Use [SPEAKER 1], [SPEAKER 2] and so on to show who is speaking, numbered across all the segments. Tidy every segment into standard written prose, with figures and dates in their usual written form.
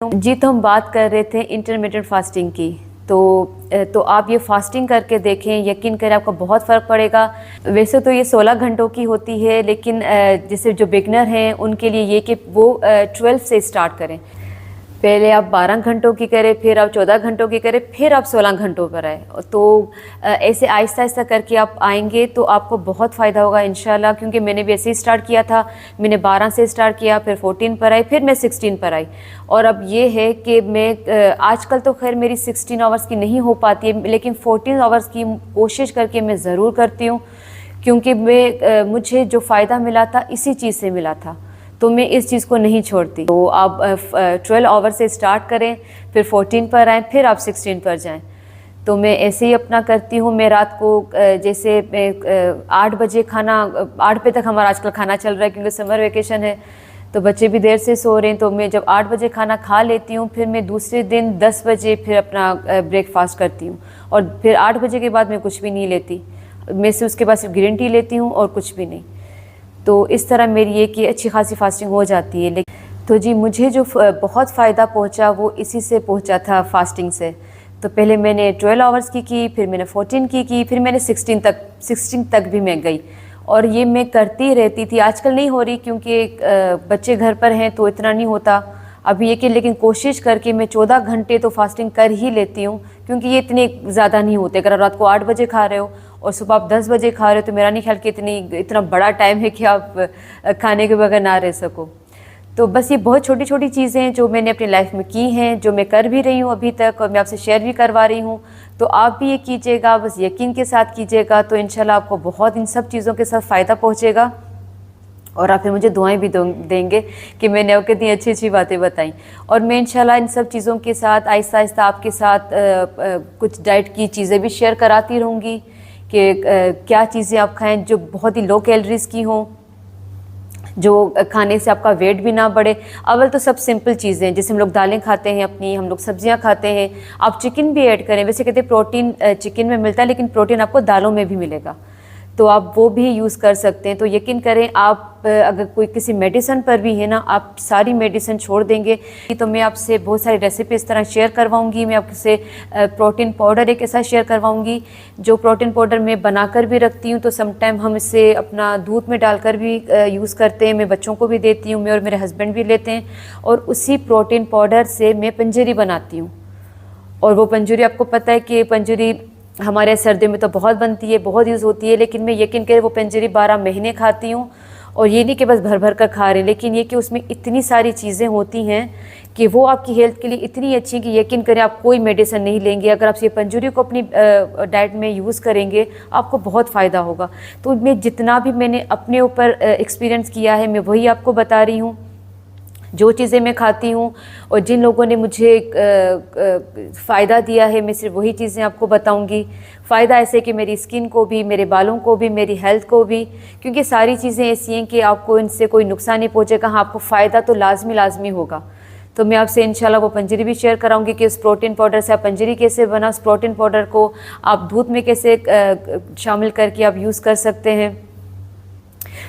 [SPEAKER 1] अलैकुम जी। तो हम बात कर रहे थे इंटरमिटेंट फास्टिंग की। तो आप ये फास्टिंग करके देखें, यकीन करें आपको बहुत फ़र्क पड़ेगा। वैसे तो ये 16 घंटों की होती है, लेकिन जैसे जो बिगनर हैं उनके लिए ये कि वो 12 से स्टार्ट करें। पहले आप 12 घंटों की करें, फिर आप 14 घंटों की करें, फिर आप 16 घंटों पर आए। तो ऐसे आहिस्ता आहिस्ता करके आप आएंगे तो आपको बहुत फ़ायदा होगा इंशाल्लाह। क्योंकि मैंने भी ऐसे ही स्टार्ट किया था। मैंने 12 से स्टार्ट किया, फिर 14 पर आई, फिर मैं 16 पर आई। और अब ये है कि मैं आजकल तो खैर मेरी 16 आवर्स की नहीं हो पाती है, लेकिन 14 आवर्स की कोशिश करके मैं ज़रूर करती हूँ। क्योंकि मुझे जो फ़ायदा मिला था इसी चीज़ से मिला था, तो मैं इस चीज़ को नहीं छोड़ती। तो आप 12 आवर से स्टार्ट करें, फिर 14 पर आएँ, फिर आप 16 पर जाएं। तो मैं ऐसे ही अपना करती हूँ। मैं रात को जैसे 8 बजे खाना, 8 बजे तक हमारा आजकल खाना चल रहा है क्योंकि समर वेकेशन है, तो बच्चे भी देर से सो रहे हैं। तो मैं जब 8 बजे खाना खा लेती हूँ, फिर मैं दूसरे दिन 10 बजे फिर अपना ब्रेकफास्ट करती हूँ। और फिर 8 बजे के बाद मैं कुछ भी नहीं लेती। मैं से उसके बाद सिर्फ ग्रीन टी लेती हूँ और कुछ भी नहीं। तो इस तरह मेरी ये कि अच्छी खासी फास्टिंग हो जाती है। लेकिन तो जी, मुझे जो बहुत फ़ायदा पहुंचा वो इसी से पहुंचा था, फास्टिंग से। तो पहले मैंने 12 आवर्स की, फिर मैंने 14 की, फिर मैंने 16 तक भी मैं गई। और ये मैं करती रहती थी। आजकल नहीं हो रही क्योंकि बच्चे घर पर हैं तो इतना नहीं होता अभी ये कि, लेकिन कोशिश करके मैं 14 घंटे तो फास्टिंग कर ही लेती हूँ। क्योंकि ये इतने ज़्यादा नहीं होते। अगर आप रात को 8 बजे खा रहे हो और सुबह आप 10 बजे खा रहे हो, तो मेरा नहीं ख्याल कि इतना बड़ा टाइम है कि आप खाने के बगैर ना रह सको। तो बस ये बहुत छोटी छोटी चीज़ें हैं जो मैंने अपनी लाइफ में की हैं, जो मैं कर भी रही हूँ अभी तक, और मैं आपसे शेयर भी करवा रही हूँ। तो आप भी ये कीजिएगा, बस यकीन के साथ कीजिएगा, तो इंशाल्लाह आपको बहुत इन सब चीज़ों के साथ फ़ायदा पहुँचेगा। और आप फिर मुझे दुआएं भी देंगे कि मैंने आपको कितनी अच्छी अच्छी बातें बताई। और मैं इंशाल्लाह इन सब चीज़ों के साथ आहिस्ता आहिस्ता आपके साथ कुछ डाइट की चीज़ें भी शेयर कराती रहूँगी कि क्या चीज़ें आप खाएं जो बहुत ही लो कैलोरीज की हों, जो खाने से आपका वेट भी ना बढ़े। अव्वल तो सब सिंपल चीज़ें हैं, जैसे हम लोग दालें खाते हैं अपनी, हम लोग सब्जियां खाते हैं। आप चिकन भी ऐड करें। वैसे कहते हैं प्रोटीन चिकन में मिलता है, लेकिन प्रोटीन आपको दालों में भी मिलेगा, तो आप वो भी यूज़ कर सकते हैं। तो यकीन करें, आप अगर कोई किसी मेडिसिन पर भी है ना, आप सारी मेडिसिन छोड़ देंगे। तो मैं आपसे बहुत सारी रेसिपी इस तरह शेयर करवाऊंगी। मैं आपसे प्रोटीन पाउडर एक ऐसा शेयर करवाऊंगी जो प्रोटीन पाउडर मैं बनाकर भी रखती हूँ। तो समटाइम हम इसे अपना दूध में डालकर भी यूज़ करते हैं। मैं बच्चों को भी देती हूँ, मैं और मेरे हस्बैंड भी लेते हैं। और उसी प्रोटीन पाउडर से मैं पंजरी बनाती हूँ। और वो पंजरी, आपको पता है कि पंजरी हमारे सर्दियों में तो बहुत बनती है, बहुत यूज़ होती है, लेकिन मैं यकीन करें वो पंजरी 12 महीने खाती हूँ। और ये नहीं कि बस भर भर कर खा रहे हैं, लेकिन ये कि उसमें इतनी सारी चीज़ें होती हैं कि वो आपकी हेल्थ के लिए इतनी अच्छी है कि यकीन करें आप कोई मेडिसिन नहीं लेंगे। अगर आप ये पंजरी को अपनी डाइट में यूज़ करेंगे, आपको बहुत फ़ायदा होगा। तो मैं जितना भी मैंने अपने ऊपर एक्सपीरियंस किया है, मैं वही आपको बता रही हूँ। जो चीज़ें मैं खाती हूँ और जिन लोगों ने मुझे फ़ायदा दिया है, मैं सिर्फ वही चीज़ें आपको बताऊँगी। फ़ायदा ऐसे कि मेरी स्किन को भी, मेरे बालों को भी, मेरी हेल्थ को भी, क्योंकि सारी चीज़ें ऐसी हैं कि आपको इनसे कोई नुकसान नहीं पहुँचेगा। हाँ, आपको फ़ायदा तो लाजमी होगा। तो मैं आपसे इंशाल्लाह वो पंजरी भी शेयर कराऊंगी कि उस प्रोटीन पाउडर से आप पंजरी कैसे बना, उस प्रोटीन पाउडर को आप दूध में कैसे शामिल करके आप यूज़ कर सकते हैं।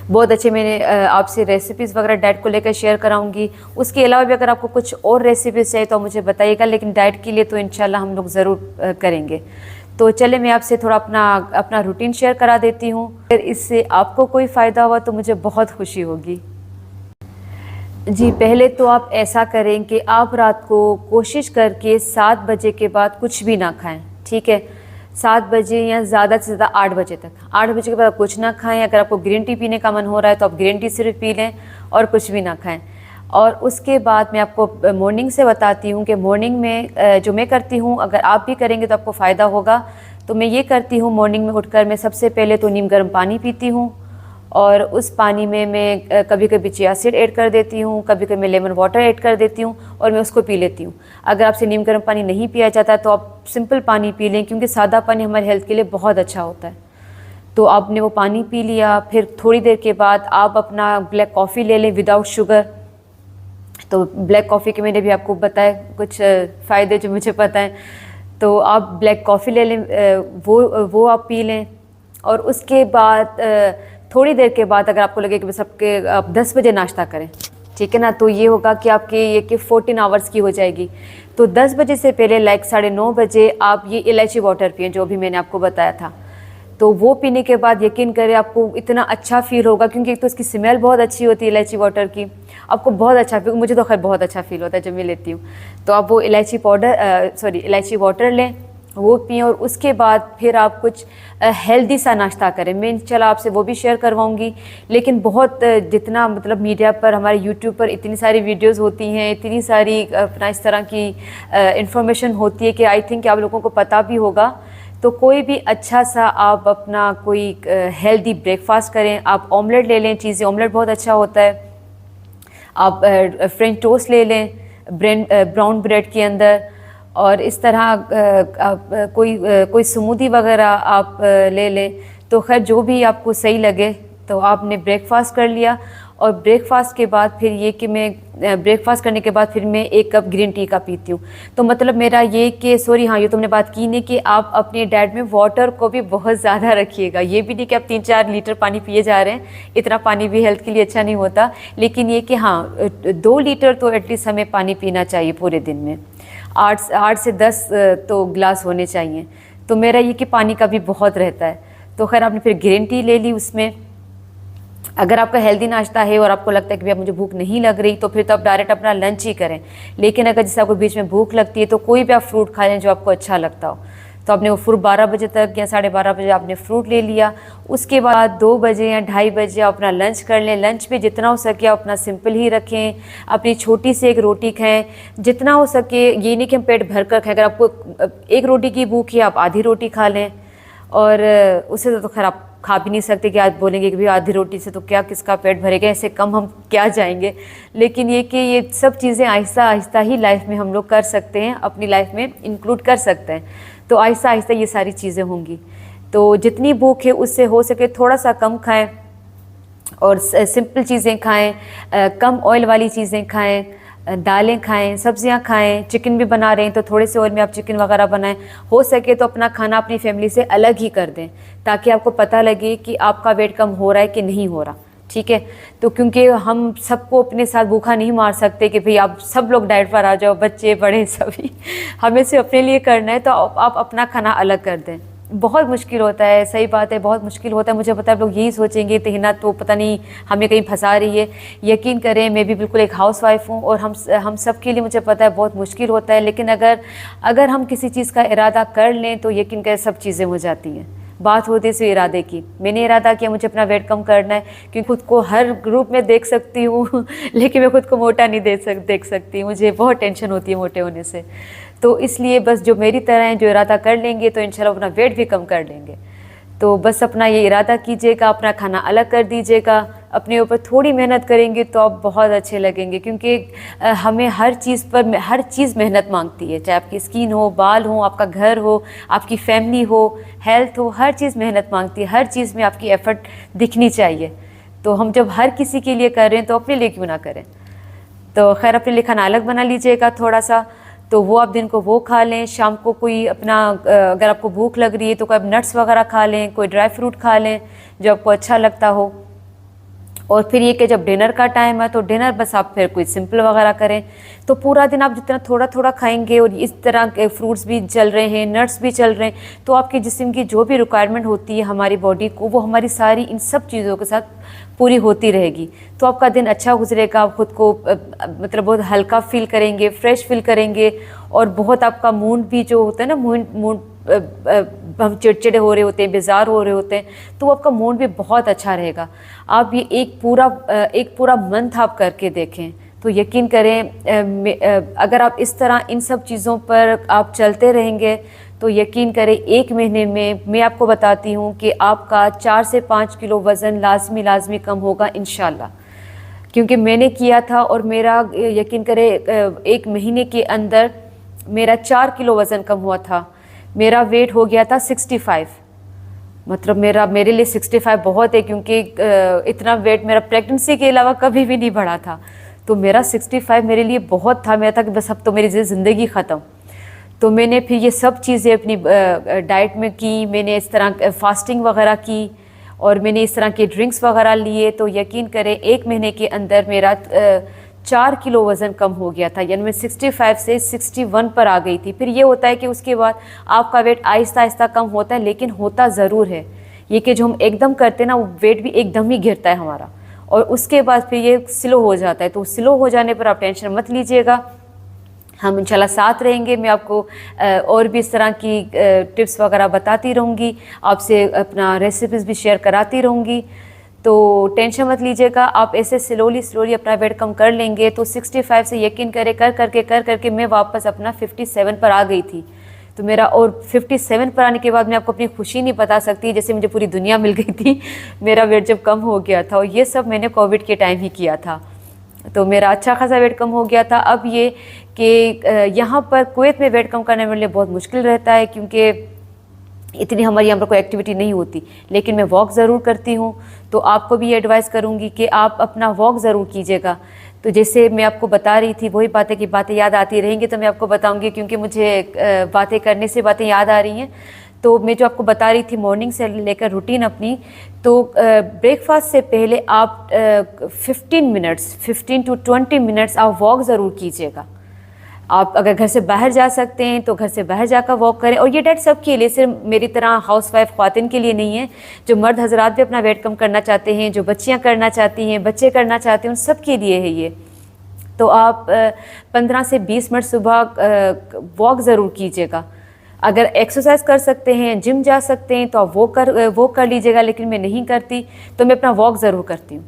[SPEAKER 1] बहुत अच्छे मैंने आपसे रेसिपीज़ वगैरह डाइट को लेकर शेयर कराऊंगी। उसके अलावा भी अगर आपको कुछ और रेसिपीज़ चाहिए तो मुझे बताइएगा, लेकिन डाइट के लिए तो इंशाल्लाह हम लोग ज़रूर करेंगे। तो चले, मैं आपसे थोड़ा अपना रूटीन शेयर करा देती हूँ। अगर इससे आपको कोई फ़ायदा हुआ तो मुझे बहुत खुशी होगी। जी, पहले तो आप ऐसा करें कि आप रात को कोशिश करके 7 बजे के बाद कुछ भी ना खाएं, ठीक है। 7 बजे या ज़्यादा से ज़्यादा 8 बजे तक। 8 बजे के बाद कुछ ना खाएं। अगर आपको ग्रीन टी पीने का मन हो रहा है तो आप ग्रीन टी सिर्फ पी लें और कुछ भी ना खाएं। और उसके बाद मैं आपको मॉर्निंग से बताती हूँ कि मॉर्निंग में जो मैं करती हूँ, अगर आप भी करेंगे तो आपको फ़ायदा होगा। तो मैं ये करती हूँ, मॉर्निंग में उठकर मैं सबसे पहले तो नीम गर्म पानी पीती हूँ। और उस पानी में मैं कभी कभी चिया सीड ऐड कर देती हूँ, कभी कभी मैं लेमन वाटर ऐड कर देती हूँ और मैं उसको पी लेती हूँ। अगर आपसे नीम गर्म पानी नहीं पिया जाता तो आप सिंपल पानी पी लें, क्योंकि सादा पानी हमारी हेल्थ के लिए बहुत अच्छा होता है। तो आपने वो पानी पी लिया, फिर थोड़ी देर के बाद आप अपना ब्लैक कॉफ़ी ले लें विदाउट शुगर। तो ब्लैक कॉफ़ी के मैंने भी आपको बताया कुछ फ़ायदे जो मुझे पता है। तो आप ब्लैक कॉफ़ी ले लें, वो आप पी लें। और उसके बाद थोड़ी देर के बाद अगर आपको लगे कि बस आप 10 बजे नाश्ता करें, ठीक है ना। तो ये होगा कि आपके ये कि 14 आवर्स की हो जाएगी। तो 10 बजे से पहले लाइक 9:30 बजे आप ये इलायची वाटर पिएं, जो भी मैंने आपको बताया था। तो वो पीने के बाद यकीन करें आपको इतना अच्छा फील होगा, क्योंकि एक तो इसकी स्मेल बहुत अच्छी होती है इलायची वाटर की, आपको बहुत अच्छा फील, मुझे तो खैर बहुत अच्छा फील होता है जब मैं लेती हूँ। तो आप वो इलायची वाटर लें, वो पिएं, और उसके बाद फिर आप कुछ हेल्दी सा नाश्ता करें। मैं इंशाल्लाह आपसे वो भी शेयर करवाऊंगी। लेकिन बहुत जितना मतलब मीडिया पर, हमारे यूट्यूब पर इतनी सारी वीडियोस होती हैं, इतनी सारी अपना इस तरह की इंफॉर्मेशन होती है कि आई थिंक आप लोगों को पता भी होगा। तो कोई भी अच्छा सा आप अपना कोई हेल्दी ब्रेकफास्ट करें। आप ऑमलेट ले लें, चीज़ें ऑमलेट बहुत अच्छा होता है। आप फ्रेंच टोस्ट ले लें ब्राउन ब्रेड के अंदर, और इस तरह आप कोई स्मूदी वगैरह आप ले लें। तो खैर जो भी आपको सही लगे। तो आपने ब्रेकफास्ट कर लिया, और ब्रेकफास्ट के बाद फिर ये कि मैं ब्रेकफास्ट करने के बाद फिर मैं 1 कप ग्रीन टी का पीती हूँ। तो मतलब मेरा ये कि सॉरी हाँ, ये तुमने बात की नहीं कि आप अपने डाइट में वाटर को भी बहुत ज़्यादा रखिएगा। ये भी नहीं कि आप 3-4 लीटर पानी पिए जा रहे हैं, इतना पानी भी हेल्थ के लिए अच्छा नहीं होता। लेकिन ये कि हाँ 2 लीटर तो एटलीस्ट हमें पानी पीना चाहिए पूरे दिन में। 8 से 10 तो गिलास होने चाहिए। तो मेरा ये कि पानी का भी बहुत रहता है। तो खैर आपने फिर ग्रीन टी ले ली। उसमें अगर आपका हेल्दी नाश्ता है और आपको लगता है कि भैया मुझे भूख नहीं लग रही, तो फिर तो आप डायरेक्ट अपना लंच ही करें। लेकिन अगर जैसे आपको बीच में भूख लगती है तो कोई भी आप फ्रूट खा लें जो आपको अच्छा लगता हो। तो आपने वो फ्रूट 12 बजे तक या 12:30 बजे आपने फ्रूट ले लिया। उसके बाद 2 बजे या 2:30 बजे आप अपना लंच कर लें। लंच में जितना हो सके आप अपना सिंपल ही रखें। अपनी छोटी सी 1 रोटी खाएं जितना हो सके। ये नहीं कि हम पेट भर कर खाएं। अगर आपको 1 रोटी की भूख है, आप आधी रोटी खा लें। और उससे तो खैर आप खा भी नहीं सकते कि आज बोलेंगे कि भाई आधी रोटी से तो क्या किसका पेट भरेगा, ऐसे कम हम क्या जाएंगे। लेकिन ये कि ये सब चीज़ें आहिस्ता आहिस्ता ही लाइफ में हम लोग कर सकते हैं, अपनी लाइफ में इंक्लूड कर सकते हैं। तो आहिस्ता आहिस्ता ये सारी चीज़ें होंगी। तो जितनी भूख है उससे हो सके थोड़ा सा कम खाएं, और सिंपल चीज़ें खाएं, कम ऑयल वाली चीज़ें खाएं, दालें खाएं, सब्जियां खाएं। चिकन भी बना रहे हैं तो थोड़े से ऑयल में आप चिकन वगैरह बनाएं। हो सके तो अपना खाना अपनी फैमिली से अलग ही कर दें, ताकि आपको पता लगे कि आपका वेट कम हो रहा है कि नहीं हो रहा। ठीक है। तो क्योंकि हम सबको अपने साथ भूखा नहीं मार सकते कि भाई आप सब लोग डाइट पर आ जाओ, बच्चे बड़े सभी, हमें से अपने लिए करना है। तो आप अपना खाना अलग कर दें। बहुत मुश्किल होता है, सही बात है, बहुत मुश्किल होता है। मुझे पता है आप लोग यही सोचेंगे तहिना तो पता नहीं हमें कहीं फंसा रही है। यकीन करें मैं भी बिल्कुल एक हाउसवाइफ हूँ, और हम सब के लिए मुझे पता है बहुत मुश्किल होता है। लेकिन अगर हम किसी चीज़ का इरादा कर लें तो यकीन करें सब चीज़ें हो जाती हैं। बात होती है सिर्फ इरादे की। मैंने इरादा किया मुझे अपना वेट कम करना है, क्योंकि खुद को हर ग्रुप में देख सकती हूँ लेकिन मैं खुद को मोटा नहीं देख सकती। मुझे बहुत टेंशन होती है मोटे होने से। तो इसलिए बस जो मेरी तरह हैं, जो इरादा कर लेंगे तो इंशाल्लाह अपना वेट भी कम कर लेंगे। तो बस अपना ये इरादा कीजिएगा, अपना खाना अलग कर दीजिएगा, अपने ऊपर थोड़ी मेहनत करेंगे तो आप बहुत अच्छे लगेंगे। क्योंकि हमें हर चीज़ मेहनत मांगती है, चाहे आपकी स्किन हो, बाल हो, आपका घर हो, आपकी फैमिली हो, हेल्थ हो, हर चीज़ मेहनत मांगती है। हर चीज़ में आपकी एफ़र्ट दिखनी चाहिए। तो हम जब हर किसी के लिए कर रहे हैं तो अपने लिए क्यों ना करें। तो खैर अपने लिए खाना अलग बना लीजिएगा थोड़ा सा। तो वो आप दिन को वो खा लें। शाम को कोई अपना अगर आपको भूख लग रही है तो कोई नट्स वगैरह खा लें, कोई ड्राई फ्रूट खा लें जो आपको अच्छा लगता हो। और फिर ये कि जब डिनर का टाइम है तो डिनर बस आप फिर कोई सिंपल वगैरह करें। तो पूरा दिन आप जितना थोड़ा थोड़ा खाएंगे, और इस तरह के फ्रूट्स भी चल रहे हैं, नट्स भी चल रहे हैं, तो आपके जिस्म की जो भी रिक्वायरमेंट होती है हमारी बॉडी को, वो हमारी सारी इन सब चीज़ों के साथ पूरी होती रहेगी। तो आपका दिन अच्छा गुजरेगा। आप खुद को मतलब बहुत हल्का फील करेंगे, फ्रेश फील करेंगे, और बहुत आपका मूड भी जो होता है ना, मूड हम चिड़चिड़े हो रहे होते हैं, बेजार हो रहे होते हैं, तो आपका मूड भी बहुत अच्छा रहेगा। आप ये एक पूरा मंथ आप करके देखें तो यकीन करें अगर आप इस तरह इन सब चीज़ों पर आप चलते रहेंगे तो यकीन करें 1 महीने में मैं आपको बताती हूँ कि आपका 4 से 5 किलो वज़न लाजमी कम होगा इंशाल्लाह। क्योंकि मैंने किया था और मेरा यकीन करें 1 महीने के अंदर मेरा 4 किलो वज़न कम हुआ था। मेरा वेट हो गया था 65। मतलब मेरे लिए 65 बहुत है, क्योंकि इतना वेट मेरा प्रेगनेंसी के अलावा कभी भी नहीं बढ़ा था। तो मेरा 65 मेरे लिए बहुत था। मेरा था कि बस अब तो मेरी ज़िंदगी ख़त्म। तो मैंने फिर ये सब चीज़ें अपनी डाइट में की। मैंने इस तरह फास्टिंग वगैरह की, और मैंने इस तरह के ड्रिंक्स वगैरह लिए। तो यकीन करें 1 महीने के अंदर मेरा 4 किलो वज़न कम हो गया था, यानी मैं 65 से 61 पर आ गई थी। फिर ये होता है कि उसके बाद आपका वेट आहिस्ता आहिस्ता कम होता है, लेकिन होता ज़रूर है ये कि जो हम एकदम करते हैं ना, वो वेट भी एकदम ही गिरता है हमारा, और उसके बाद फिर ये स्लो हो जाता है। तो स्लो हो जाने पर आप टेंशन मत लीजिएगा, हम इंशाल्लाह साथ रहेंगे। मैं आपको और भी इस तरह की टिप्स वगैरह बताती रहूँगी, आपसे अपना रेसिपीज़ भी शेयर कराती रहूँगी। तो टेंशन मत लीजिएगा, आप ऐसे स्लोली अपना वेट कम कर लेंगे। तो 65 से यकीन करें कर करके मैं वापस अपना 57 पर आ गई थी। तो मेरा और 57 पर आने के बाद मैं आपको अपनी खुशी नहीं बता सकती, जैसे मुझे पूरी दुनिया मिल गई थी मेरा वेट जब कम हो गया था। और ये सब मैंने कोविड के टाइम ही किया था, तो मेरा अच्छा खासा वेट कम हो गया था। अब ये कि यहाँ पर कुवैत में वेट कम करने मेरे लिए बहुत मुश्किल रहता है, क्योंकि इतनी हमारी यहाँ पर कोई एक्टिविटी नहीं होती, लेकिन मैं वॉक ज़रूर करती हूँ। तो आपको भी एडवाइस करूँगी कि आप अपना वॉक ज़रूर कीजिएगा। तो जैसे मैं आपको बता रही थी वही बातें याद आती रहेंगी, तो मैं आपको बताऊँगी, क्योंकि मुझे बातें करने से बातें याद आ रही हैं। तो मैं जो आपको बता रही थी मॉर्निंग से लेकर रूटीन अपनी, तो ब्रेकफास्ट से पहले आप 15 to 20 मिनट्स आप वॉक ज़रूर कीजिएगा। आप अगर घर से बाहर जा सकते हैं तो घर से बाहर जाकर वॉक करें। और ये डाइट सबके लिए, सिर्फ मेरी तरह हाउसवाइफ ख्वातीन के लिए नहीं है, जो मर्द हजरात भी अपना वेट कम करना चाहते हैं, जो बच्चियां करना चाहती हैं, बच्चे करना चाहते हैं, उन सब के लिए है ये। तो आप 15 से 20 मिनट सुबह वॉक ज़रूर कीजिएगा। अगर एक्सरसाइज कर सकते हैं, जिम जा सकते हैं, तो आप वो कर लीजिएगा। लेकिन मैं नहीं करती, तो मैं अपना वॉक ज़रूर करती हूँ।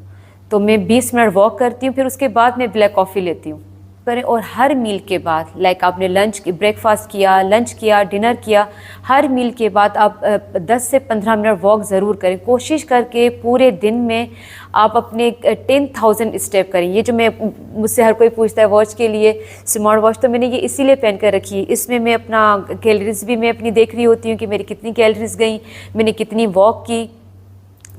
[SPEAKER 1] तो मैं 20 मिनट वॉक करती हूँ, फिर उसके बाद मैं ब्लैक कॉफ़ी लेती हूँ करें। और हर मील के बाद, लाइक आपने ब्रेकफास्ट किया, लंच किया, डिनर किया, हर मील के बाद आप 10 से 15 मिनट वॉक ज़रूर करें। कोशिश करके पूरे दिन में आप अपने 10,000 स्टेप करें। ये जो मुझसे हर कोई पूछता है वॉच के लिए, स्मार्ट वॉच, तो मैंने ये इसीलिए पहन कर रखी है। इसमें मैं अपना कैलोरीज भी मैं अपनी देख रही होती हूँ कि मेरी कितनी कैलोरीज गई, मैंने कितनी वॉक की,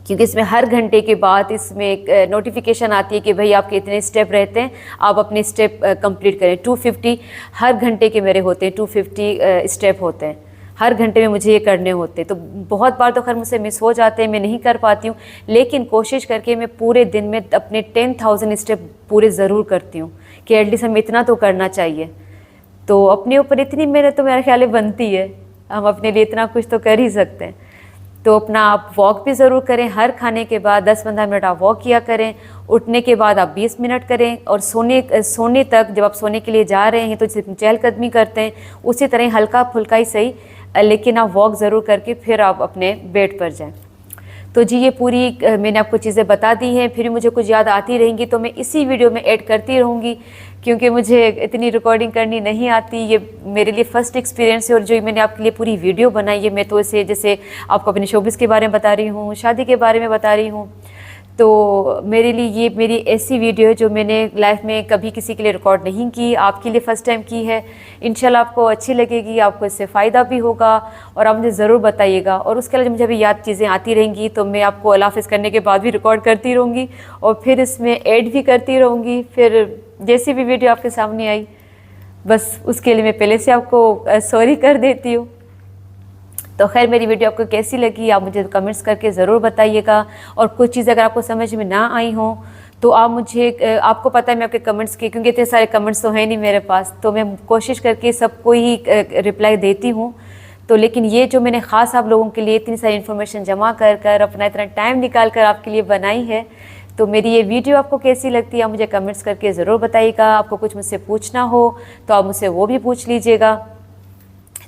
[SPEAKER 1] क्योंकि इसमें हर घंटे के बाद इसमें एक नोटिफिकेशन आती है कि भाई आपके इतने स्टेप रहते हैं, आप अपने स्टेप कंप्लीट करें। 250 हर घंटे के मेरे होते हैं, 250 स्टेप होते हैं हर घंटे में, मुझे ये करने होते हैं। तो बहुत बार तो खैर मुझसे मिस हो जाते हैं, मैं नहीं कर पाती हूँ, लेकिन कोशिश करके मैं पूरे दिन में अपने 10,000 स्टेप पूरे ज़रूर करती हूँ कि एटलीस्ट हमें इतना तो करना चाहिए। तो अपने ऊपर इतनी मेहनत तो मेरे ख्याल में बनती है, हम अपने लिए इतना कुछ तो कर ही सकते हैं। तो अपना आप वॉक भी ज़रूर करें, हर खाने के बाद 10-15 मिनट आप वॉक किया करें। उठने के बाद आप 20 मिनट करें, और सोने तक, जब आप सोने के लिए जा रहे हैं तो जैसे चहलकदमी करते हैं उसी तरह हल्का फुल्का ही सही, लेकिन आप वॉक ज़रूर करके फिर आप अपने बेड पर जाएं। तो जी ये पूरी मैंने आपको चीज़ें बता दी हैं। फिर मुझे कुछ याद आती रहेंगी तो मैं इसी वीडियो में ऐड करती रहूँगी, क्योंकि मुझे इतनी रिकॉर्डिंग करनी नहीं आती। ये मेरे लिए फ़र्स्ट एक्सपीरियंस है, और जो मैंने आपके लिए पूरी वीडियो बनाई है, मैं तो इसे जैसे आपको अपने शोबिस के बारे में बता रही हूँ, शादी के बारे में बता रही हूँ। तो मेरे लिए ये मेरी ऐसी वीडियो है जो मैंने लाइफ में कभी किसी के लिए रिकॉर्ड नहीं की, आपके लिए फ़र्स्ट टाइम की है। इंशाल्लाह आपको अच्छी लगेगी, आपको इससे फ़ायदा भी होगा, और आप मुझे ज़रूर बताइएगा। और उसके अलावा मुझे अभी याद चीज़ें आती रहेंगी तो मैं आपको अल्लाह हाफ़िज़ करने के बाद भी रिकॉर्ड करती रहूँगी, और फिर इसमें ऐड भी करती रहूँगी। फिर जैसी भी वीडियो आपके सामने आई, बस उसके लिए मैं पहले से आपको सॉरी कर देती हूँ। तो खैर मेरी वीडियो आपको कैसी लगी आप मुझे कमेंट्स करके ज़रूर बताइएगा। और कुछ चीज़ अगर आपको समझ में ना आई हो तो आप मुझे, आपको पता है मैं आपके कमेंट्स के, क्योंकि इतने सारे कमेंट्स तो हैं नहीं मेरे पास, तो मैं कोशिश करके सबको ही रिप्लाई देती हूँ। तो लेकिन ये जो मैंने ख़ास आप लोगों के लिए इतनी सारी इन्फॉर्मेशन जमा कर अपना इतना टाइम निकाल कर आपके लिए बनाई है, तो मेरी ये वीडियो आपको कैसी लगती है आप मुझे कमेंट्स करके ज़रूर बताइएगा। आपको कुछ मुझसे पूछना हो तो आप मुझसे वो भी पूछ लीजिएगा।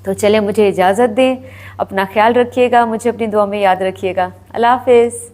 [SPEAKER 1] तो चले मुझे इजाज़त दें, अपना ख्याल रखिएगा, मुझे अपनी दुआ में याद रखिएगा। अल्लाह हाफ़िज़।